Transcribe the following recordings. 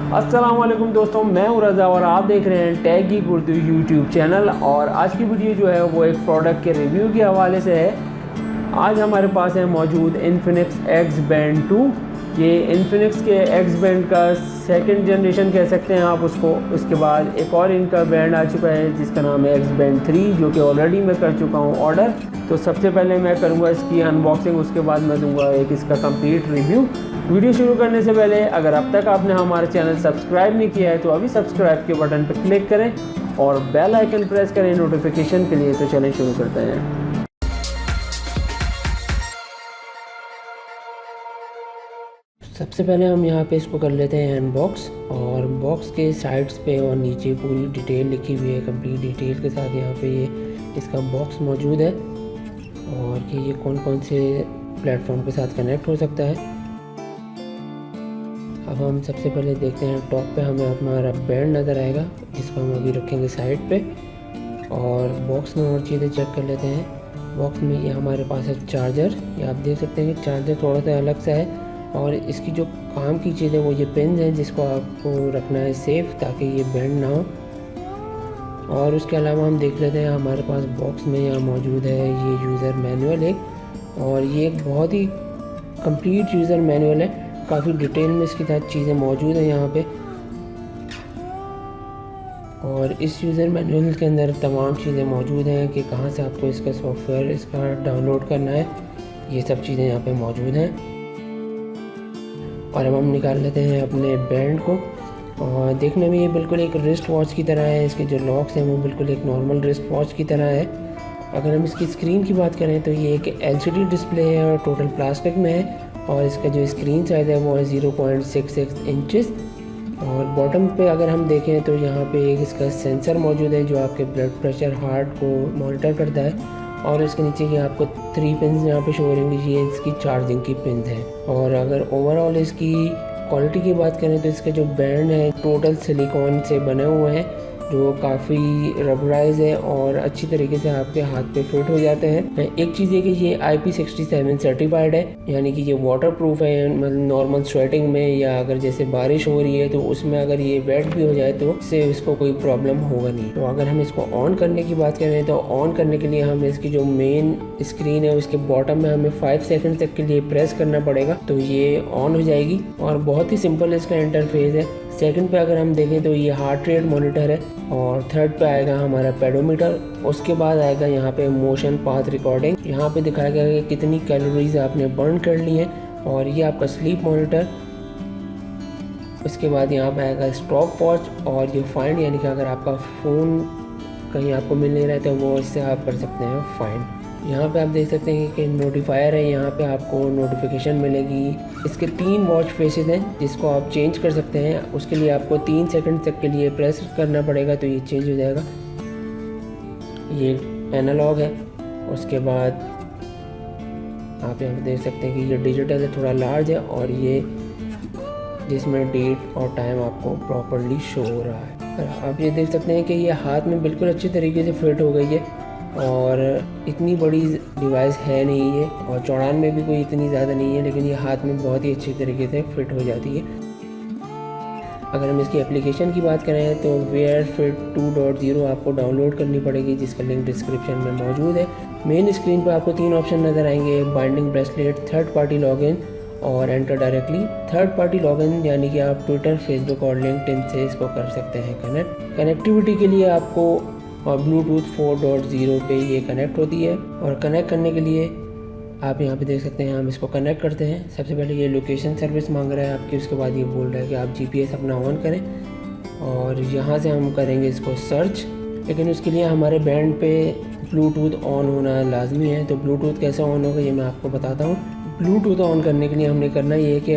अस्सलाम वालेकुम दोस्तों, मैं हूं रज़ा और आप देख रहे हैं tech geek Urdu YouTube channel. और आज की वीडियो जो है वो एक प्रोडक्ट के रिव्यू के हवाले से है। आज हमारे पास है मौजूद इन्फिनिक्स X Band 2। ये इन्फिनिक्स के X Band का सेकंड जनरेशन कह सकते हैं आप उसको। उसके बाद एक और इनका बैंड आ चुका है जिसका नाम है X Band 3, जो कि ऑलरेडी मैं कर चुका हूँ ऑर्डर। तो सबसे पहले मैं करूँगा इसकी अनबॉक्सिंग, उसके बाद मैं दूंगा एक इसका कंप्लीट रिव्यू। वीडियो शुरू करने से पहले अगर अब तक आपने हमारा चैनल सब्सक्राइब नहीं किया है तो अभी सब्सक्राइब के बटन पर क्लिक करें और बेल आइकन प्रेस करें नोटिफिकेशन के लिए। तो चलें शुरू करते हैं। सबसे पहले हम यहाँ पे इसको कर लेते हैं अनबॉक्स। और बॉक्स के साइड्स पे और नीचे पूरी डिटेल लिखी हुई है, कंप्लीट डिटेल के साथ यहाँ पे ये इसका बॉक्स मौजूद है और कि ये कौन कौन से प्लेटफॉर्म के साथ कनेक्ट हो सकता है। अब हम सबसे पहले देखते हैं टॉप पे हमें हमारा बैंड नज़र आएगा जिसको हम अभी रखेंगे साइड पे। और बॉक्स में और चीज़ें चेक कर लेते हैं। बॉक्स में ये हमारे पास है चार्जर। ये आप देख सकते हैं कि चार्जर थोड़ा सा अलग सा है और इसकी जो काम की चीज़ है वो ये पिन है जिसको आपको रखना है सेफ ताकि ये बैंड ना हो। और उसके अलावा हम देख लेते हैं हमारे पास बॉक्स में यहाँ मौजूद है ये यूज़र मैनुअल एक, और ये एक बहुत ही कंप्लीट यूज़र मैनुअल है। काफ़ी डिटेल में इसके साथ चीज़ें मौजूद हैं यहाँ पे। और इस यूज़र मैनुअल के अंदर तमाम चीज़ें मौजूद हैं कि कहाँ से आपको इसका सॉफ्टवेयर इसका डाउनलोड करना है, ये सब चीज़ें यहाँ पे मौजूद हैं। और अब हम निकाल लेते हैं अपने बैंड को। और देखने में ये बिल्कुल एक रिस्ट वॉच की तरह है। इसके जो लॉक्स हैं वो बिल्कुल एक नॉर्मल रिस्ट वॉच की तरह है। अगर हम इसकी स्क्रीन की बात करें तो ये एक LCD डिस्प्ले है और टोटल प्लास्टिक में है। और इसका जो स्क्रीन साइज़ है वो है 0.66 इंचेस। और बॉटम पे अगर हम देखें तो यहाँ पे एक इसका सेंसर मौजूद है जो आपके ब्लड प्रेशर हार्ट को मॉनिटर करता है। और इसके नीचे ये आपको 3 पिन्स यहाँ पे शो हो रही होंगी, ये इसकी चार्जिंग की पिन्स हैं। और अगर ओवरऑल इसकी क्वालिटी की बात करें तो इसके जो बैंड है टोटल सिलिकॉन से बने हुए हैं जो काफ़ी रबराइज है और अच्छी तरीके से आपके हाथ पे फिट हो जाते हैं। एक चीज़ ये कि ये IP67 सर्टिफाइड है, यानी कि ये वाटर प्रूफ है। मतलब नॉर्मल स्वेटिंग में या अगर जैसे बारिश हो रही है तो उसमें अगर ये वेट भी हो जाए तो इससे इसको कोई प्रॉब्लम होगा नहीं। तो अगर हम इसको ऑन करने की बात करें तो ऑन करने के लिए हमें इसकी जो मेन स्क्रीन है उसके बॉटम में हमें 5 सेकेंड तक के लिए प्रेस करना पड़ेगा तो ये ऑन हो जाएगी। और बहुत ही सिंपल इसका इंटरफेस है। सेकंड पे अगर हम देखें तो ये हार्ट रेट मॉनिटर है। और थर्ड पे आएगा हमारा पेडोमीटर। उसके बाद आएगा यहाँ पे मोशन पाथ रिकॉर्डिंग। यहाँ पे दिखाया गया है कि कितनी कैलोरीज आपने बर्न कर ली है। और ये आपका स्लीप मॉनिटर। उसके बाद यहाँ पे आएगा स्टॉप वॉच और ये फाइंड, यानी कि अगर आपका फ़ोन कहीं आपको मिल नहीं रहा है तो वो इससे आप कर सकते हैं फाइंड। यहाँ पे आप देख सकते हैं कि नोटिफायर है, यहाँ पे आपको नोटिफिकेशन मिलेगी। इसके 3 वॉच फेसेस हैं जिसको आप चेंज कर सकते हैं। उसके लिए आपको 3 सेकंड तक के लिए प्रेस करना पड़ेगा तो ये चेंज हो जाएगा। ये एनालॉग है। उसके बाद आप यहाँ पे देख सकते हैं कि ये डिजिटल है, थोड़ा लार्ज है और ये जिसमें डेट और टाइम आपको प्रॉपरली शो हो रहा है। आप ये देख सकते हैं कि ये हाथ में बिल्कुल अच्छी तरीके से फिट हो गई है और इतनी बड़ी डिवाइस है नहीं ये, और चौड़ान में भी कोई इतनी ज़्यादा नहीं है, लेकिन ये हाथ में बहुत ही अच्छी तरीके से फिट हो जाती है। अगर हम इसकी एप्लीकेशन की बात करें तो वेयर फिट 2.0 आपको डाउनलोड करनी पड़ेगी जिसका लिंक डिस्क्रिप्शन में मौजूद है। मेन स्क्रीन पर आपको 3 ऑप्शन नज़र आएंगे, binding bracelet, third party login और enter directly. Third party login यानी कि आप ट्विटर, फेसबुक और लिंक्डइन से इसको कर सकते हैं कनेक्ट। कनेक्टिविटी के लिए आपको और ब्लूटूथ 4.0 पे ये कनेक्ट होती है। और कनेक्ट करने के लिए आप यहाँ पे देख सकते हैं हम इसको कनेक्ट करते हैं। सबसे पहले ये लोकेशन सर्विस मांग रहा है आपकी। उसके बाद ये बोल रहा है कि आप GPS अपना ऑन करें और यहाँ से हम करेंगे इसको सर्च। लेकिन उसके लिए हमारे बैंड पे ब्लूटूथ ऑन होना लाजमी है। तो ब्लूटूथ कैसे ऑन होगा ये मैं आपको बताता हूँ। ब्लूटूथ ऑन करने के लिए हमने करना ये है कि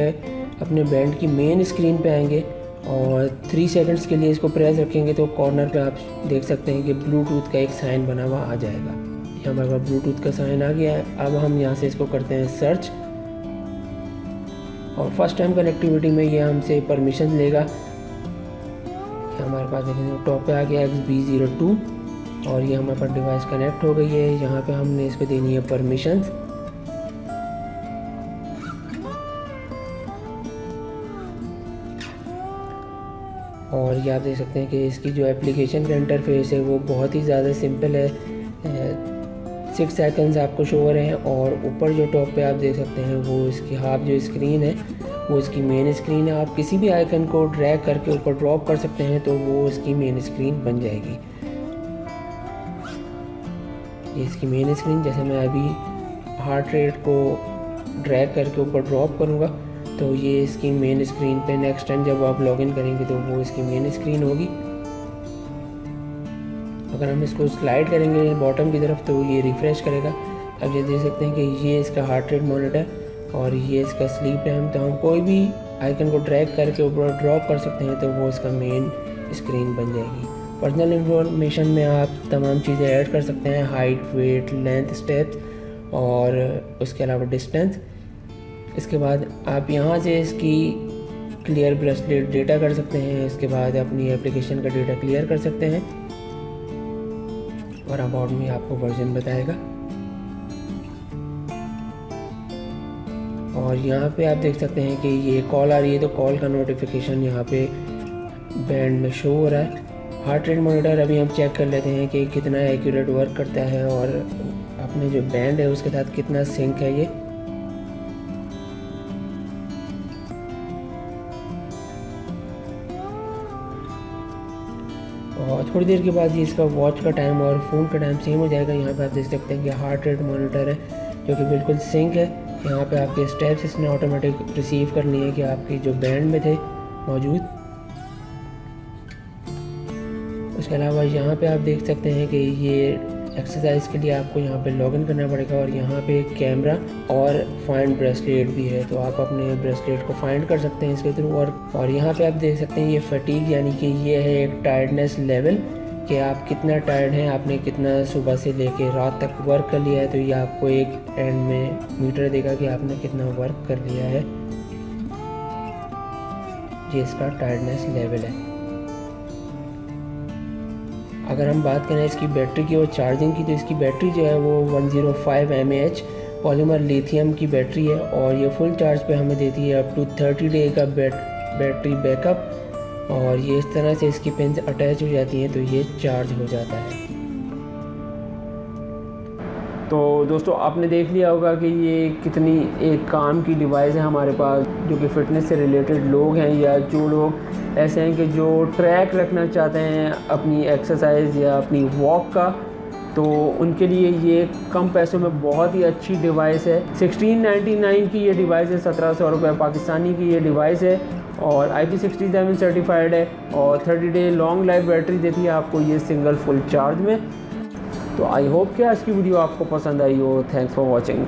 अपने बैंड की मेन स्क्रीन पे आएंगे और 3 सेकंड्स के लिए इसको प्रेस रखेंगे तो कॉर्नर पे आप देख सकते हैं कि ब्लूटूथ का एक साइन बना हुआ आ जाएगा। यहाँ पर ब्लूटूथ का साइन आ गया है। अब हम यहाँ से इसको करते हैं सर्च। और फर्स्ट टाइम कनेक्टिविटी में ये हमसे परमिशन लेगा। हमारे पास देखें टॉप पे आ गया XB02 और ये हमारे पास डिवाइस कनेक्ट हो गई है। यहाँ पे हमने इसको देनी है परमिशंस। और ये आप देख सकते हैं कि इसकी जो एप्लीकेशन का इंटरफेस है वो बहुत ही ज़्यादा सिंपल है। 6 सेकंड्स आपको शो हो रहे हैं और ऊपर जो टॉप पे आप देख सकते हैं वो इसकी हाफ जो स्क्रीन है वो इसकी मेन स्क्रीन है। आप किसी भी आइकन को ड्रैग करके ऊपर ड्रॉप कर सकते हैं तो वो इसकी मेन स्क्रीन बन जाएगी। ये इसकी मेन स्क्रीन, जैसे मैं अभी हार्ट रेट को ड्रैग करके ऊपर ड्रॉप करूँगा तो ये इसकी मेन स्क्रीन पे नेक्स्ट टाइम जब आप लॉगिन करेंगे तो वो इसकी मेन स्क्रीन होगी। अगर हम इसको स्लाइड करेंगे बॉटम की तरफ तो ये रिफ़्रेश करेगा। अब ये देख सकते हैं कि ये इसका हार्ट रेट मॉनिटर और ये इसका स्लीप टाइम। तो हम कोई भी आइकन को ड्रैग करके ऊपर ड्रॉप कर सकते हैं तो वो इसका मेन स्क्रीन बन जाएगी। पर्सनल इंफॉर्मेशन में आप तमाम चीज़ें ऐड कर सकते हैं, हाइट, वेट, लेंथ, स्टेप्स और उसके अलावा डिस्टेंस। इसके बाद आप यहाँ से इसकी क्लियर ब्रेसलेट डेटा कर सकते हैं। इसके बाद अपनी एप्लीकेशन का डेटा क्लियर कर सकते हैं और अबाउट में आपको वर्जन बताएगा। और यहाँ पे आप देख सकते हैं कि ये कॉल आ रही है तो कॉल का नोटिफिकेशन यहाँ पे बैंड में शो हो रहा है। हार्ट रेट मॉनिटर अभी हम चेक कर लेते हैं कि कितना एक्यूरेट वर्क करता है और अपने जो बैंड है उसके साथ कितना सिंक है ये। और थोड़ी देर के बाद ये इसका वॉच का टाइम और फ़ोन का टाइम सेम हो जाएगा। यहाँ पे आप देख सकते हैं कि हार्ट रेट मॉनिटर है जो कि बिल्कुल सिंक है। यहाँ पे आपके स्टेप्स इसने ऑटोमेटिक रिसीव कर लिए हैं कि आपकी जो बैंड में थे मौजूद। उसके अलावा यहाँ पे आप देख सकते हैं कि ये एक्सरसाइज के लिए आपको यहाँ पे लॉगिन करना पड़ेगा और यहाँ पे कैमरा और फाइंड ब्रेसलेट भी है तो आप अपने ब्रेसलेट को फाइंड कर सकते हैं इसके थ्रू। और यहाँ पे आप देख सकते हैं ये फटीग यानी कि ये है एक टायर्डनेस लेवल कि आप कितना टायर्ड हैं, आपने कितना सुबह से लेके रात तक वर्क कर लिया है। तो ये आपको एक एंड में मीटर देगा कि आपने कितना वर्क कर लिया है। ये इसका टायर्डनेस लेवल है। अगर हम बात करें इसकी बैटरी की और चार्जिंग की तो इसकी बैटरी जो है वो 105 mAh पॉलीमर लिथियम की बैटरी है और ये फुल चार्ज पे हमें देती है अप टू 30 डे का बैटरी बैकअप। और ये इस तरह से इसकी पिन अटैच हो जाती हैं तो ये चार्ज हो जाता है। तो दोस्तों आपने देख लिया होगा कि ये कितनी एक काम की डिवाइस है हमारे पास, जो कि फ़िटनेस से रिलेटेड लोग हैं या जो लोग ऐसे हैं कि जो ट्रैक रखना चाहते हैं अपनी एक्सरसाइज या अपनी वॉक का, तो उनके लिए ये कम पैसों में बहुत ही अच्छी डिवाइस है। 1699 की ये डिवाइस है, 1700 रुपये पाकिस्तानी की ये डिवाइस है और IP67 सर्टिफाइड है और 30 डे लॉन्ग लाइफ बैटरी देती है आपको ये सिंगल फुल चार्ज में। तो आई होप कि आज की वीडियो आपको पसंद आई हो। Thanks for watching.